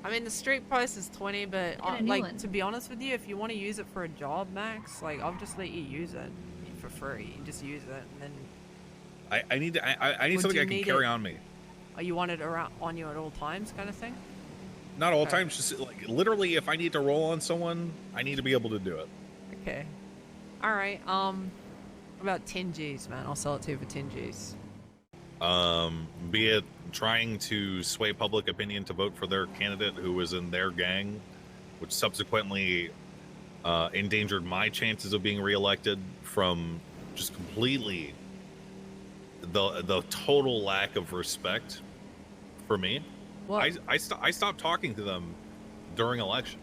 I mean, the street price is 20, but like, to be honest with you, if you want to use it for a job, Max, like, I'll just let you use it for free. You just use it, and then... I need something I can carry on me. Oh, you want it around on you at all times, kind of thing? Not all times, just like literally, if I need to roll on someone, I need to be able to do it. Okay. All right. About 10 G's, man. I'll sell it to you for 10 G's. Be it trying to sway public opinion to vote for their candidate who was in their gang, which subsequently endangered my chances of being reelected from just completely the total lack of respect for me. What? I stopped talking to them during election.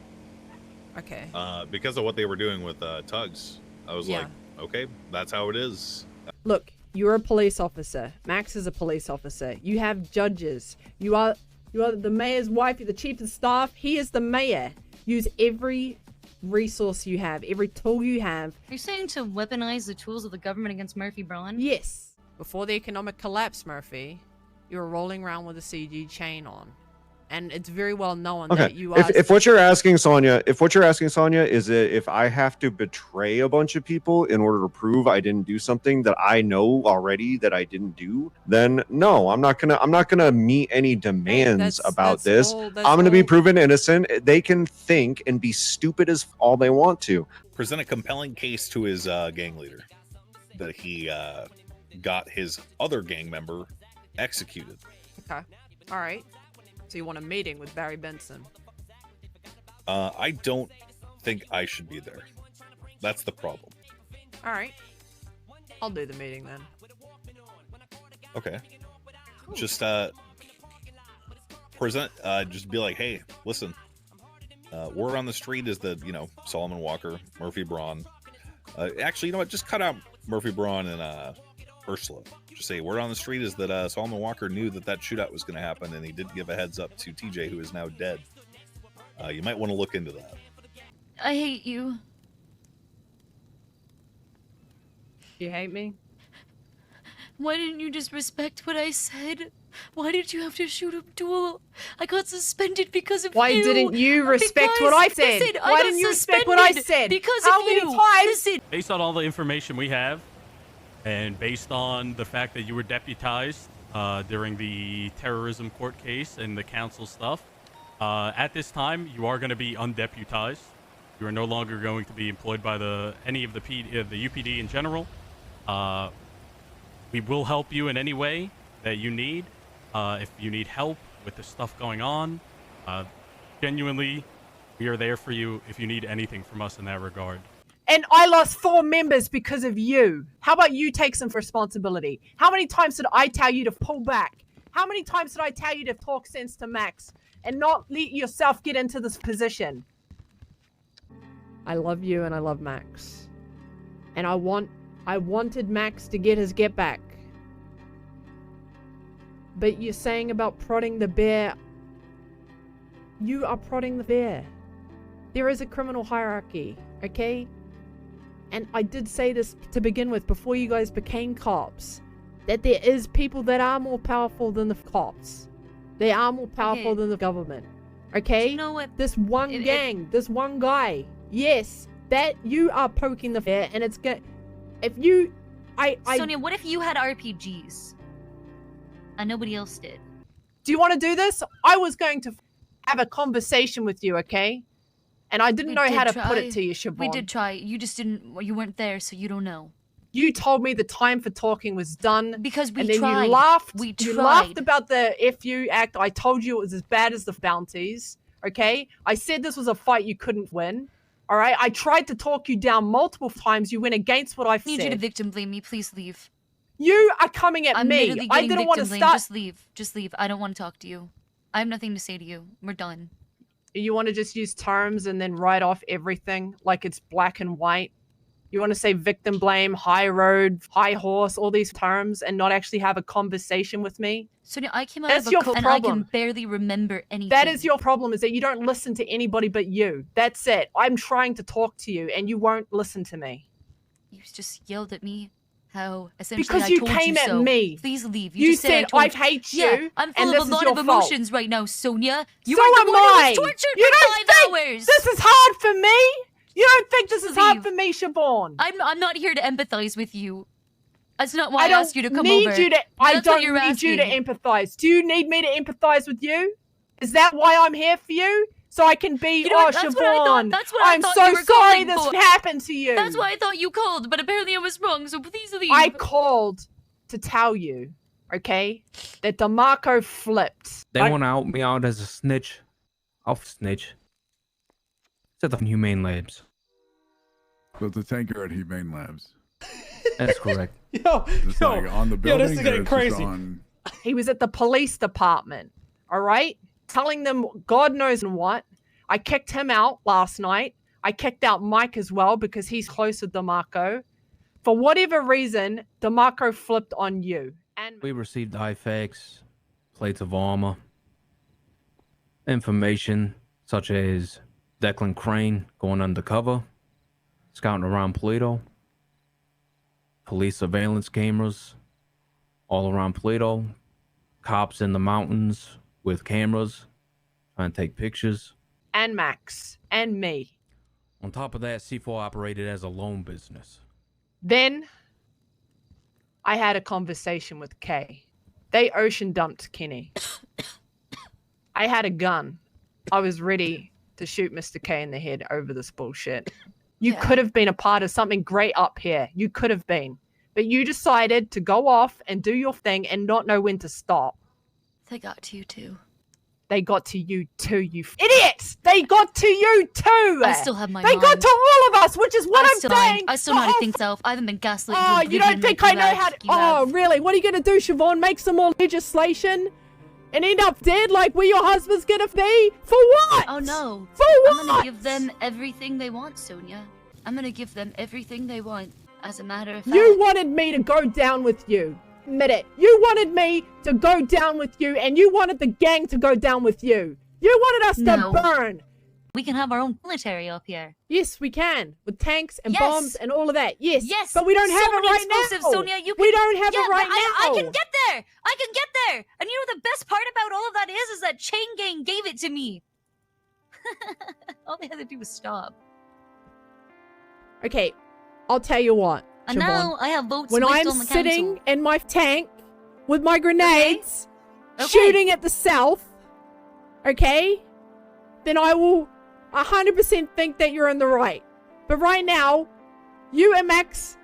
Okay. Because of what they were doing with Tugs. I was like, okay, that's how it is. Look, you're a police officer. Max is a police officer. You have judges. You are the mayor's wife. You're the chief of staff. He is the mayor. Use every resource you have, every tool you have. Are you saying to weaponize the tools of the government against Murphy Braun? Yes. Before the economic collapse, Murphy, you were rolling around with a CG chain on. And it's very well known that you are... If what you're asking, Sonya, is if I have to betray a bunch of people in order to prove I didn't do something that I know already that I didn't do, then no, I'm not gonna meet any demands about this. I'm gonna be proven innocent. They can think and be stupid as all they want to. Present a compelling case to his gang leader that he got his other gang member executed. Okay. All right. So you want a meeting with Barry Benson? I don't think I should be there. That's the problem. All right. I'll do the meeting then. Okay. Cool. Just present. Just be like, hey, listen. Word on the street is that Solomon Walker, Murphy Braun. Actually, you know what? Just cut out Murphy Braun and Ursula. Just say word on the street is that Solomon Walker knew that shootout was going to happen, and he did give a heads up to TJ, who is now dead. You might want to look into that. I hate you. You hate me? Why didn't you just respect what I said? Why did you have to shoot Abdul? I got suspended because of you. Why didn't you respect what I said? Listen, Why didn't you respect what I said? Because How of many you. times? Listen. Based on all the information we have, and based on the fact that you were deputized during the terrorism court case and the council stuff, at this time you are going to be undeputized. You are no longer going to be employed by any of the UPD in general. We will help you in any way that you need. If you need help with the stuff going on, genuinely, we are there for you if you need anything from us in that regard. And I lost 4 members because of you. How about you take some responsibility? How many times did I tell you to pull back? How many times did I tell you to talk sense to Max and not let yourself get into this position? I love you and I love Max. And I wanted Max to get his get back. But you're saying about prodding the bear. You are prodding the bear. There is a criminal hierarchy, okay? And I did say this to begin with before you guys became cops, that there is people that are more powerful than the cops. They are more powerful than the government. Okay? You know what? This one gang, this one guy. Yes, that you are poking the bear, and it's gonna. If you, Sonya, what if you had RPGs and nobody else did? Do you want to do this? I was going to have a conversation with you, okay? And I didn't know how to put it to you, Siobhan. We did try. You just didn't. You weren't there, so you don't know. You told me the time for talking was done. Because we tried. And then tried. you laughed. We tried. You laughed about the FU act. I told you it was as bad as the bounties, okay? I said this was a fight you couldn't win, all right? I tried to talk you down multiple times. You went against what I said. I need you to victim blame me. Please leave. You are coming at me. I didn't want to start. Just leave. Just leave. I don't want to talk to you. I have nothing to say to you. We're done. You want to just use terms and then write off everything like it's black and white? You want to say victim blame, high road, high horse, all these terms and not actually have a conversation with me? Sonya, I came out of a cult and I can barely remember anything. That is your problem, is that you don't listen to anybody but you. That's it. I'm trying to talk to you and you won't listen to me. You just yelled at me. How? Essentially, Because I you told came you at so. me. Please leave. You just said, I I hate you, Yeah, I'm and full this of a is lot your of fault. emotions right now, Sonia. You So are the am one who I. was tortured You for don't 5 think hours. this is hard for me? You don't think this is hard Leave. for me, Siobhan? I'm not here to empathize with you. That's not why I don't asked you to come need over. you to. I That's what don't you're need you to asking. empathize. Do you need me to empathize with you? Is that why I'm here for you? So I can be, You know what? oh, That's what I thought- Siobhan, that's what I I'm thought so you were sorry calling this for. happened to you. That's why I thought you called, but apparently I was wrong, so please leave. I called to tell you, okay, that DeMarco flipped. They want to out me out as a snitch. I'll snitch. Set the Humane Labs. So it's a tanker at Humane Labs. That's correct. Yo, Just like on the yo, building. this is or getting it's just crazy. on- He was at the police department, all right? Telling them God knows what. I kicked him out last night. I kicked out Mike as well because he's close with DeMarco. For whatever reason, DeMarco flipped on you. And We received IFACs, plates of armor, information such as Declan Crane going undercover, scouting around Paleto, police surveillance cameras all around Paleto, cops in the mountains with cameras trying to take pictures. and Max and me. On top of that, C4 operated as a loan business. Then I had a conversation with Kay. They ocean dumped Kenny. I had a gun. I was ready to shoot Mr. K in the head over this bullshit. You Yeah. could have been a part of something great up here. You could have been. But you decided to go off and do your thing and not know when to stop. They got to you too. They got to you too, you idiots! They got to you too! I still have my They mind. got to all of us, which is what I'm saying! I still know how to think self. I haven't been gaslit. Oh, you don't think I know how to... Oh, really? What are you going to do, Siobhan? Make some more legislation? And end up dead like we your husband's going to be? For what? Oh no. For I'm what? gonna give them everything they want, Sonia. I'm gonna give them everything they want. As a matter of fact. You wanted me to go down with you. Admit it. You wanted me to go down with you, and you wanted the gang to go down with you. You wanted us No. to burn. We can have our own military up here. Yes, we can. With tanks and Yes. bombs and all of that. Yes. Yes. But we don't have so it many right explosives, now. Sonia. You can, We don't have yeah, it right but now. I can get there. I can get there. And you know the best part about all of that is that Chang Gang gave it to me. All they had to do was stop. Okay, I'll tell you what, And Siobhan. now I have votes When placed I'm on the sitting council. in my tank with my grenades, Okay. shooting at the south, okay, then I will 100% think that you're in the right. But right now, you and Max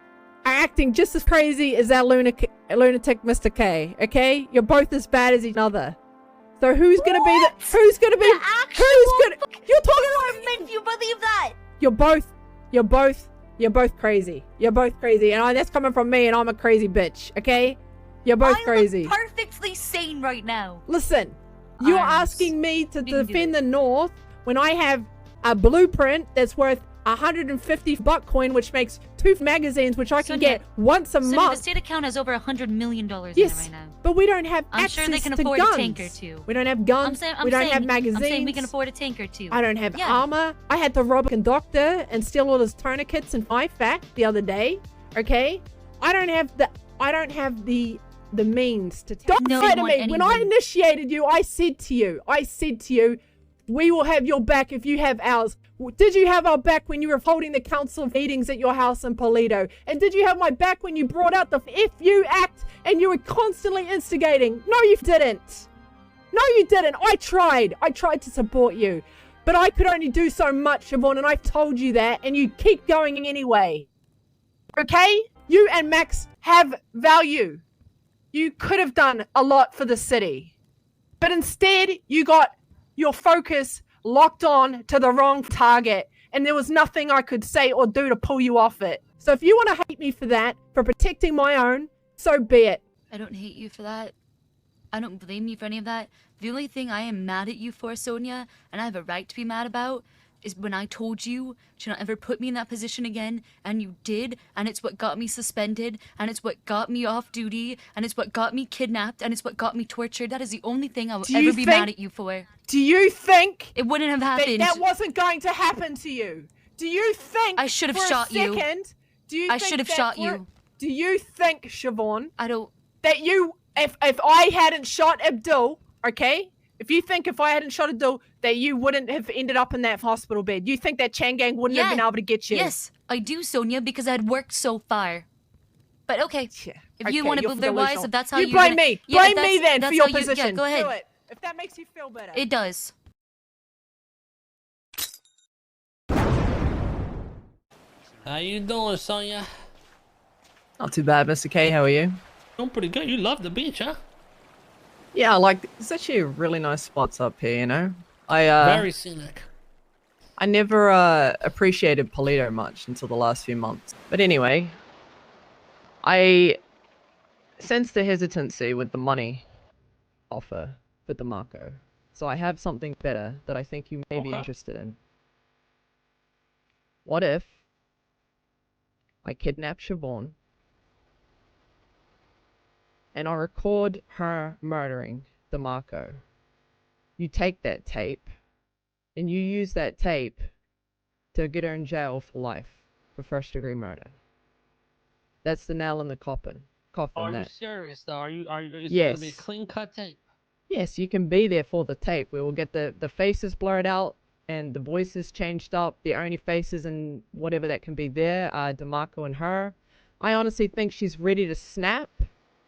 are acting just as crazy as that lunatic Mr. K, okay? You're both as bad as each other. So who's gonna be the... Who's gonna be... The actual Who's gonna... You're talking about... If you believe that. You're both crazy. You're both crazy. And that's coming from me, and I'm a crazy bitch, okay? You're both I crazy. look perfectly sane right now. Listen, you're Arms. asking me to We can do defend it. the North when I have a blueprint that's worth 150 Bitcoin, which makes 2 magazines, which I can Sonia, get once a So the month. state account has over $100 million in it Yes, right now. but we don't have I'm access sure they can to afford guns. a tank or two. We don't have guns. we don't have magazines. I'm saying we can afford a tank or two. I don't have Yeah. armor. I had to rob a conductor and steal all his tourniquets and IFAC the other day. Okay, I don't have the means to. Don't No lie to one, me. When I anyone. initiated you, I said to you, we will have your back if you have ours. Did you have our back when you were holding the council meetings at your house in Paleto? And did you have my back when you brought out the FU Act and you were constantly instigating? No, you didn't. No, you didn't. I tried to support you. But I could only do so much, Siobhan, and I've told you that, and you keep going anyway. Okay? You and Max have value. You could have done a lot for the city. But instead, you got your focus locked on to the wrong target, and there was nothing I could say or do to pull you off it. So if you want to hate me for that, for protecting my own, so be it. I don't hate you for that. I don't blame you for any of that. The only thing I am mad at you for, Sonia, and I have a right to be mad about, is when I told you to not ever put me in that position again, and you did, and it's what got me suspended, and it's what got me off duty, and it's what got me kidnapped, and it's what got me tortured. That is the only thing I will Do you ever be think- mad at you for. Do you think It wouldn't have that happened. that wasn't going to happen to you? Do you think I should have for a shot you. second, Do you I think should have that shot for- you. Do you think, Siobhan, I don't. that you, if I hadn't shot Abdul, okay? If you think if I hadn't shot Abdul, that you wouldn't have ended up in that hospital bed, you think that Chang Gang wouldn't have been able to get you? Yes, I do, Sonia, because I had worked so far. But okay, Yeah. if you Okay, want to you're move their wise, delusional. if that's how you you're blame gonna, me. Yeah, if Blame me that's- then that's for your how you- position. Yeah, go ahead. Do it. If that makes you feel better. It does. How you doing, Sonya? Not too bad, Mr. K. How are you? Doing pretty good. You love the beach, huh? Yeah, I like. It's actually a really nice spots up here. You know, Very scenic. I never appreciated Polito much until the last few months. But anyway, I sense the hesitancy with the money offer for DeMarco. So I have something better that I think you may be Okay. interested in. What if I kidnap Siobhan and I record her murdering DeMarco? You take that tape and you use that tape to get her in jail for life for first-degree murder. That's the nail in the coffin. Are you that. serious though? Are you? It's Yes. gonna be a clean cut tape. Yes, you can be there for the tape. We will get the faces blurred out and the voices changed up. The only faces and whatever that can be there are DeMarco and her. I honestly think she's ready to snap,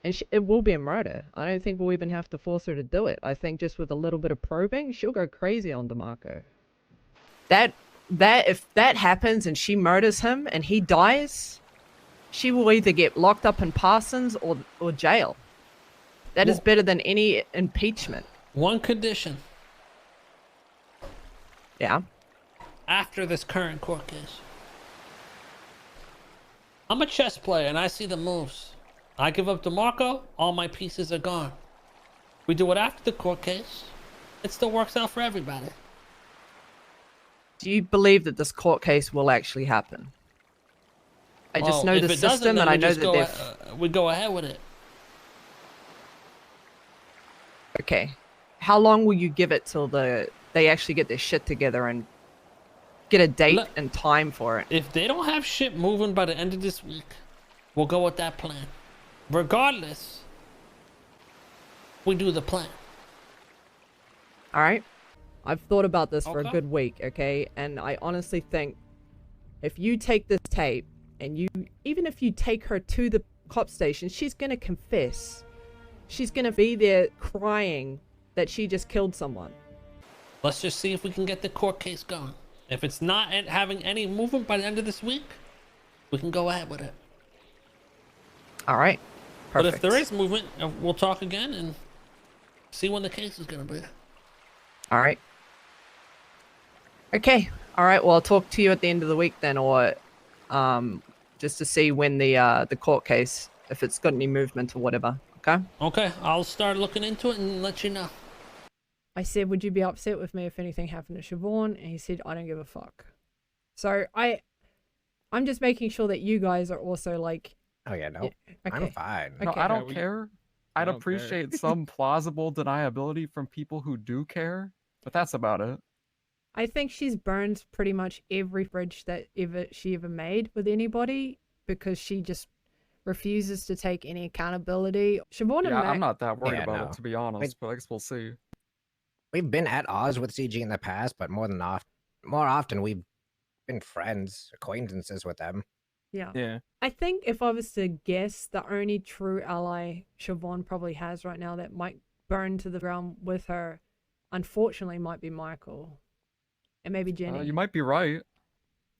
and it will be a murder. I don't think we'll even have to force her to do it. I think just with a little bit of probing, she'll go crazy on DeMarco. That if that happens and she murders him and he dies, she will either get locked up in Parsons or jail. That is Well- better than any impeachment. One condition: Yeah. after this current court case. I'm a chess player and I see the moves. I give up DeMarco, all my pieces are gone. We do it after the court case. It still works out for everybody. Do you believe that this court case will actually happen? I just Well, know if the it doesn't, system, then and I we know just that they've. we go ahead with it. Okay. How long will you give it till they actually get their shit together and get a date Look- and time for it? If they don't have shit moving by the end of this week, we'll go with that plan. Regardless, we do the plan. All right. I've thought about this for a Okay. good week, okay? And I honestly think if you take this tape and even if you take her to the cop station, she's going to confess. She's going to be there crying that she just killed someone. Let's just see if we can get the court case going. If it's not having any movement by the end of this week, we can go ahead with it. All right. But Perfect. if there is movement, we'll talk again and see when the case is going to be. All right. Okay. All right. Well, I'll talk to you at the end of the week then, or just to see when the court case, if it's got any movement or whatever. Okay. Okay, I'll start looking into it and let you know. I said, would you be upset with me if anything happened to Siobhan? And he said, I don't give a fuck. So I'm just making sure that you guys are also like. Oh yeah, no, okay. I'm fine. No, Okay. I don't care. I'd don't care. appreciate some plausible deniability from people who do care, but that's about it. I think she's burned pretty much every bridge that she ever made with anybody because she just refuses to take any accountability. Siobhan and Yeah, Mac, I'm not that worried Yeah, about no. it, to be honest, but I guess we'll see. We've been at odds with CG in the past, but more often we've been friends, acquaintances with them. yeah. Yeah. I think if I was to guess, the only true ally Siobhan probably has right now that might burn to the ground with her, unfortunately, might be Michael. And maybe Jenny. You might be right.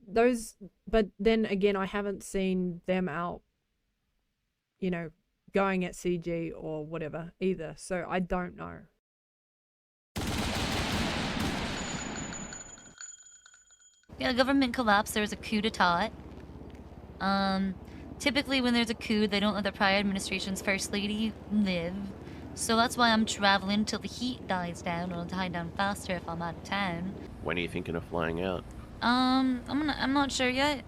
But then again, I haven't seen them out, going at CG or whatever either. So I don't know. Yeah, government collapse. There was a coup d'etat. Typically when there's a coup, they don't let the prior administration's first lady live. So that's why I'm traveling till the heat dies down, or it'll die down faster if I'm out of town. When are you thinking of flying out? I'm not sure yet.